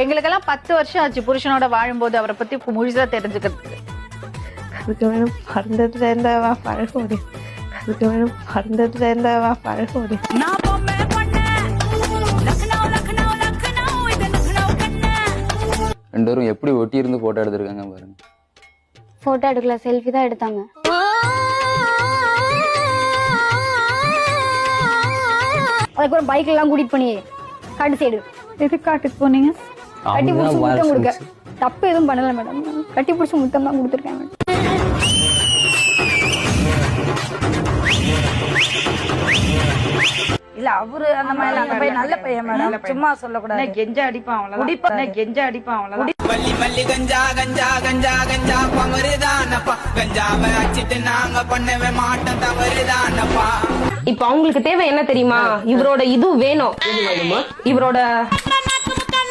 எங்களுக்கெல்லாம் 10 வருஷம் ஆச்சு புருஷனோட வாழும்போது அவரை பத்தி முழுசா தெரிஞ்சுக்கிறதுக்கு. அதுக்கு வேணும் மறந்ததுல இருந்தாவா பழக முடியும். அதுக்கு வேணும் மறந்ததுல இருந்தாவா பழக முடியும். ரெண்டு பேரும் எப்படி ஒட்டி இருந்து போட்டோ எடுத்திருக்காங்க பாருங்க. போட்டோ எடுக்கல, செல்ஃபி தான் எடுத்தாங்க. அதுக்கப்புறம் பைக்ல எல்லாம் கூட்டிட்டு பண்ணி காட்டு சைடு. எது காட்டுக்கு போனீங்க? கட்டி பிடிச்சி முத்தம் கொடுக்க. தப்பு எதுவும் பண்ணல மேடம், கட்டி பிடிச்சி முத்தம் தான் கொடுத்துருக்கேன் மேடம். இல்ல அவரு அந்த மாதிரி நல்ல பையன் மேடம், சும்மா சொல்லக்கூடாது. கெஞ்ச அடிப்பான் அவ்வளவுதான், கெஞ்ச அடிப்பான் அவ்வளவுதான். மல்லி மல்லி கஞ்சா கஞ்சா கஞ்சா கஞ்சா பமருதானப்பா, கஞ்சாவை அடிச்சிட்டு நாங்க பண்ணவே மாட்டோம் தவறுதானப்பா. இப்ப அவங்களுக்கு தேவை என்ன தெரியுமா? இவரோட இது வேணும், இவரோட